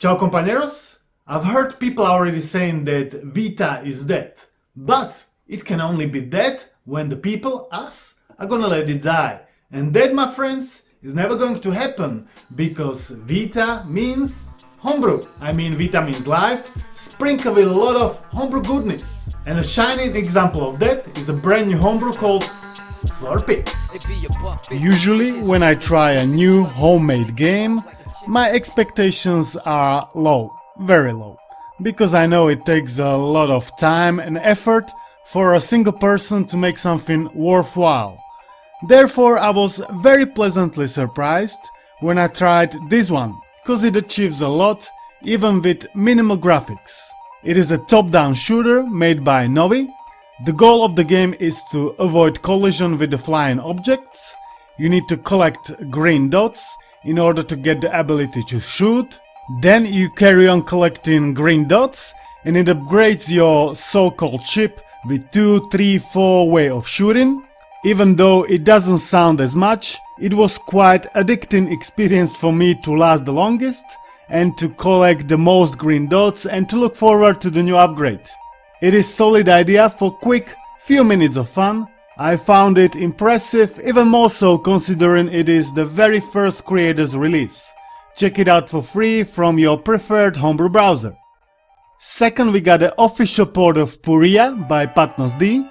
Ciao compañeros! I've heard people already saying that Vita is dead, but it can only be dead when the people, us, are gonna let it die. And that, my friends, is never going to happen, because Vita means homebrew. I mean, Vita means life, sprinkled with a lot of homebrew goodness. And a shining example of that is a brand new homebrew called Florpix. Usually, when I try a new homemade game, my expectations are low, very low, because I know it takes a lot of time and effort for a single person to make something worthwhile. Therefore, I was very pleasantly surprised when I tried this one, because it achieves a lot, even with minimal graphics. It is a top-down shooter made by Novi. The goal of the game is to avoid collision with the flying objects. You need to collect green dots in order to get the ability to shoot. Then you carry on collecting green dots and it upgrades your so-called ship with 2, 3, 4 way of shooting. Even though it doesn't sound as much, it was quite addicting experience for me to last the longest and to collect the most green dots and to look forward to the new upgrade. It is solid idea for quick few minutes of fun. I found it impressive, even more so considering it is the very first creator's release. Check it out for free from your preferred homebrew browser. Second, we got the official port of Pureya by Patnos D.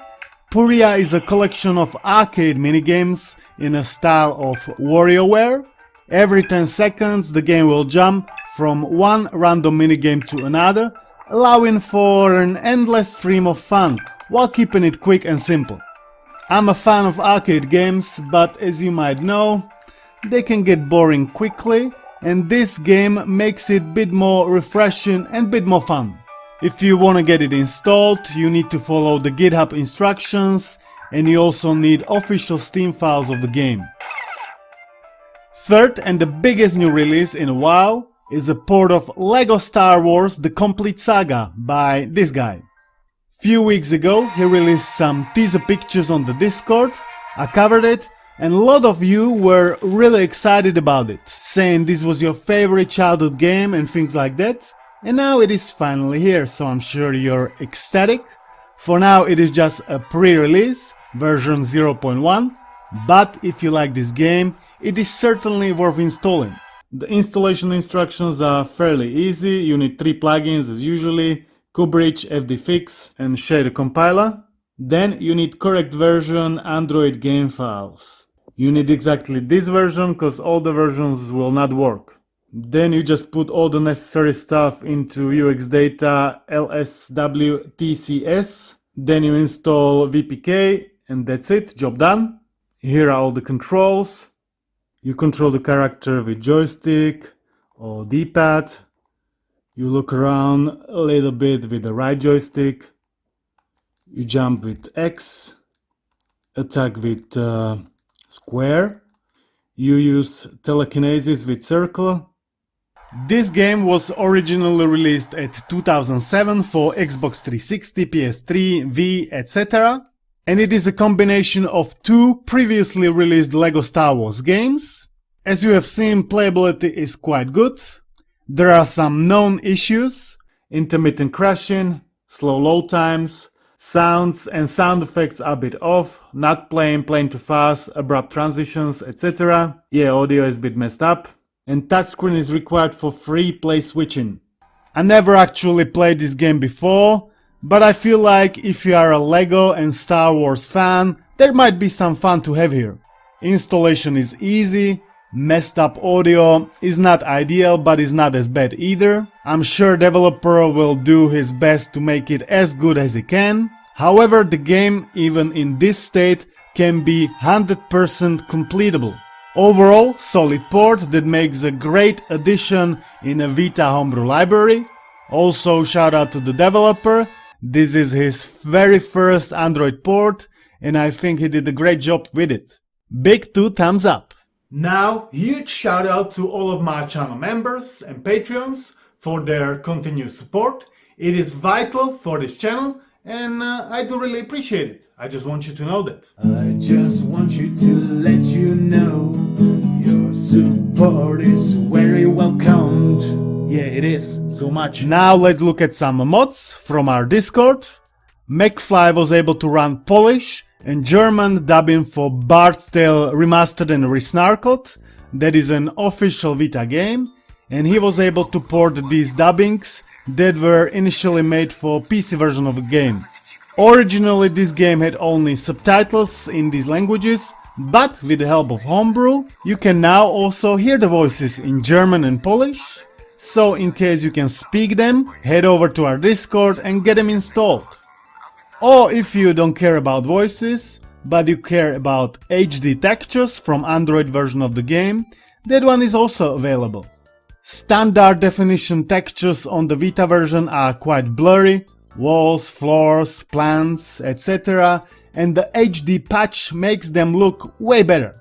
Pureya is a collection of arcade minigames in a style of WarioWare. Every 10 seconds the game will jump from one random minigame to another, allowing for an endless stream of fun while keeping it quick and simple. I'm a fan of arcade games, but as you might know, they can get boring quickly, and this game makes it a bit more refreshing and a bit more fun. If you want to get it installed, you need to follow the GitHub instructions, and you also need official Steam files of the game. Third, and the biggest new release in a while, is a port of LEGO Star Wars The Complete Saga by this guy. Few weeks ago he released some teaser pictures on the Discord. I covered it and a lot of you were really excited about it, saying this was your favorite childhood game and things like that. And now it is finally here, so I'm sure you're ecstatic. For now it is just a pre-release, version 0.1, but if you like this game, it is certainly worth installing. The installation instructions are fairly easy. You need 3 plugins as usually: Kubridge, FDFix and Shader Compiler. Then you need correct version Android game files. You need exactly this version because all the versions will not work. Then you just put all the necessary stuff into UXData LSWTCS. Then you install VPK and that's it, job done. Here are all the controls. You control the character with joystick or D-pad. You look around a little bit with the right joystick. You jump with X. Attack with square. You use telekinesis with circle. This game was originally released at 2007 for Xbox 360, PS3, V, etc. And it is a combination of 2 previously released LEGO Star Wars games. As you have seen, playability is quite good. There are some known issues: intermittent crashing, slow load times, sounds and sound effects are a bit off, not playing too fast, abrupt transitions, etc. Yeah, audio is a bit messed up. And touchscreen is required for free play switching. I never actually played this game before, but I feel like if you are a LEGO and Star Wars fan, there might be some fun to have here. Installation is easy. Messed up audio is not ideal, but is not as bad either. I'm sure developer will do his best to make it as good as he can. However, the game, even in this state, can be 100% completable. Overall, solid port that makes a great addition in a Vita homebrew library. Also, shout out to the developer. This is his very first Android port, and I think he did a great job with it. Big 2 thumbs up. Now, huge shout out to all of my channel members and Patreons for their continued support. It is vital for this channel and I do really appreciate it. I just want you to know that. I just want you to let you know your support is very welcomed. Yeah, it is. So much. Now let's look at some mods from our Discord. McFly was able to run Polish and German dubbing for Bard's Tale Remastered and Resnarkled. That is an official Vita game, and he was able to port these dubbings that were initially made for PC version of the game. Originally this game had only subtitles in these languages, but with the help of Homebrew, you can now also hear the voices in German and Polish. So in case you can speak them, head over to our Discord and get them installed. Or if you don't care about voices, but you care about HD textures from Android version of the game, that one is also available. Standard definition textures on the Vita version are quite blurry, walls, floors, plants, etc. and the HD patch makes them look way better.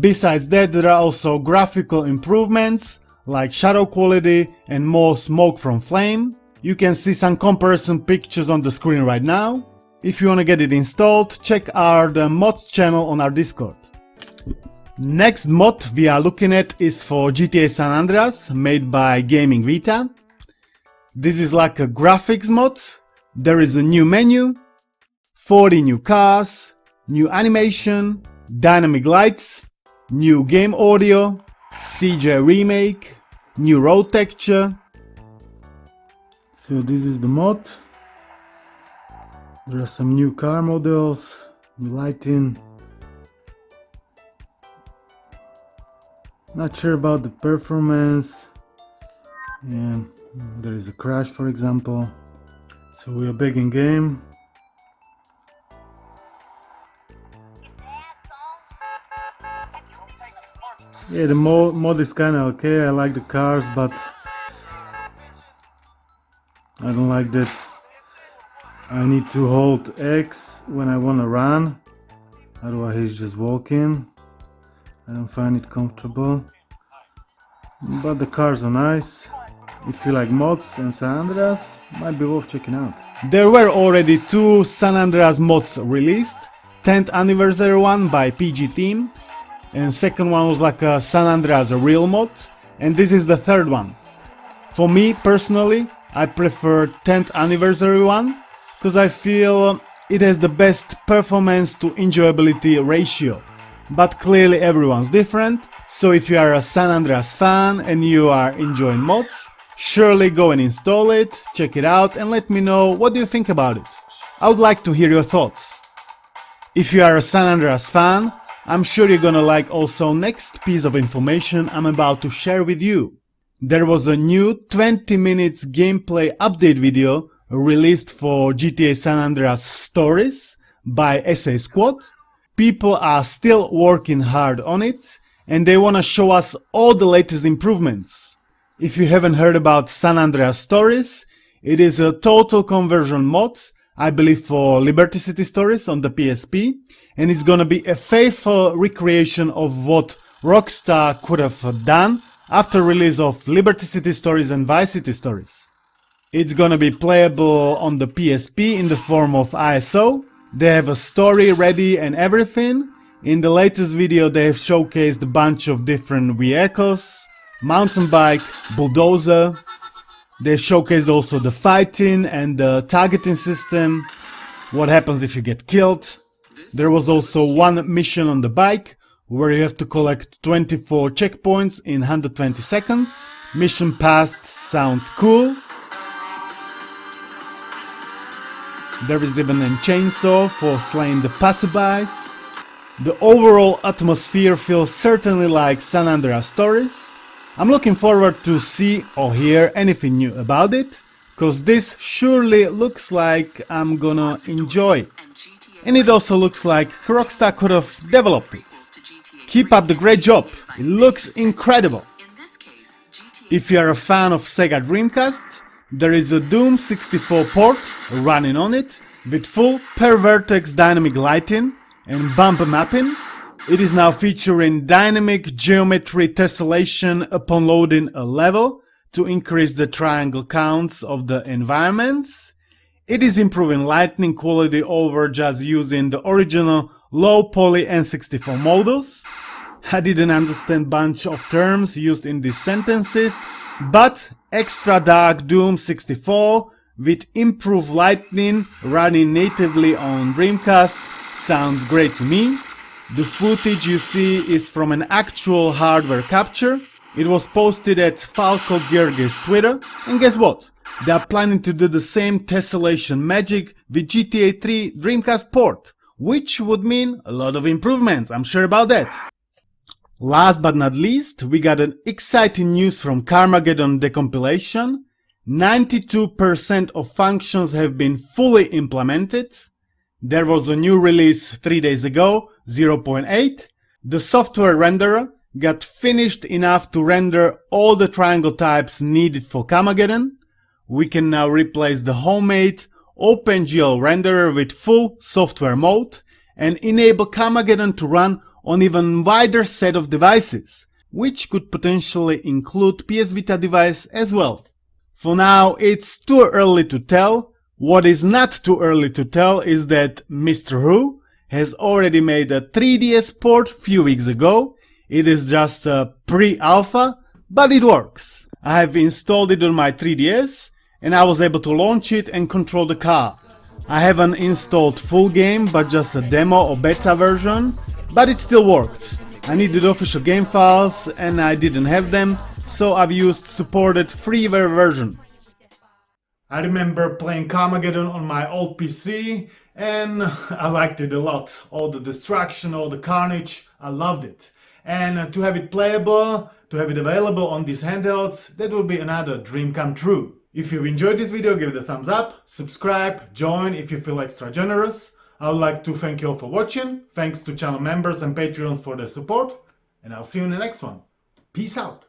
Besides that, there are also graphical improvements like shadow quality and more smoke from flame. You can see some comparison pictures on the screen right now. If you want to get it installed, check out the mods channel on our Discord. Next mod we are looking at is for GTA San Andreas, made by Gaming Vita. This is like a graphics mod. There is a new menu, 40 new cars, new animation, dynamic lights, new game audio, CJ remake, new road texture. So this is the mod. There are some new car models, new lighting. Not sure about the performance. Yeah, there is a crash, for example. So we are back in game. Yeah, the mod is kinda okay. I like the cars, but I don't like that I need to hold X when I wanna run. Otherwise he's just walking. I don't find it comfortable. But the cars are nice. If you like mods and San Andreas, might be worth checking out. There were already 2 San Andreas mods released. 10th anniversary one by PG Team, and second one was like a San Andreas real mod, and this is the third one. For me personally, I prefer 10th anniversary one, because I feel it has the best performance to enjoyability ratio. But clearly everyone's different, so if you are a San Andreas fan and you are enjoying mods, surely go and install it, check it out and let me know what do you think about it. I would like to hear your thoughts. If you are a San Andreas fan, I'm sure you're gonna like also next piece of information I'm about to share with you. There was a new 20 minutes gameplay update video released for GTA San Andreas Stories by SA Squad. People are still working hard on it and they wanna show us all the latest improvements. If you haven't heard about San Andreas Stories, it is a total conversion mod, I believe for Liberty City Stories on the PSP, and it's gonna be a faithful recreation of what Rockstar could have done after release of Liberty City Stories and Vice City Stories. It's gonna be playable on the PSP in the form of ISO. They have a story ready and everything. In the latest video they have showcased a bunch of different vehicles, mountain bike, bulldozer. They showcase also the fighting and the targeting system, what happens if you get killed. There was also one mission on the bike where you have to collect 24 checkpoints in 120 seconds. Mission passed sounds cool. There is even a chainsaw for slaying the passerbys. The overall atmosphere feels certainly like San Andreas Stories. I'm looking forward to see or hear anything new about it, cause this surely looks like I'm gonna enjoy it. And it also looks like Rockstar could have developed it. Keep up the great job, it looks incredible. If you are a fan of Sega Dreamcast, there is a Doom 64 port running on it with full per vertex dynamic lighting and bump mapping. It is now featuring dynamic geometry tessellation upon loading a level to increase the triangle counts of the environments. It is improving lighting quality over just using the original low poly N64 models. I didn't understand bunch of terms used in these sentences, but Extra Dark Doom 64 with improved lighting running natively on Dreamcast sounds great to me. The footage you see is from an actual hardware capture. It was posted at Falco Georgie's Twitter, and guess what? They are planning to do the same tessellation magic with GTA 3 Dreamcast port, which would mean a lot of improvements, I'm sure about that. Last but not least, we got an exciting news from Carmageddon Decompilation. 92% of functions have been fully implemented. There was a new release 3 days ago, 0.8. The software renderer got finished enough to render all the triangle types needed for Carmageddon. We can now replace the homemade OpenGL renderer with full software mode and enable Carmageddon to run on even wider set of devices, which could potentially include PS Vita device as well. For now, it's too early to tell. What is not too early to tell is that Mr. Who has already made a 3DS port few weeks ago. It is just a pre-alpha, but it works. I have installed it on my 3DS and I was able to launch it and control the car. I haven't installed full game, but just a demo or beta version, but it still worked. I needed official game files and I didn't have them, so I've used supported freeware version. I remember playing Carmageddon on my old PC and I liked it a lot. All the destruction, all the carnage, I loved it. And to have it playable, to have it available on these handhelds, that will be another dream come true. If you've enjoyed this video, give it a thumbs up, subscribe, join if you feel extra generous. I would like to thank you all for watching. Thanks to channel members and Patreons for their support. And I'll see you in the next one. Peace out.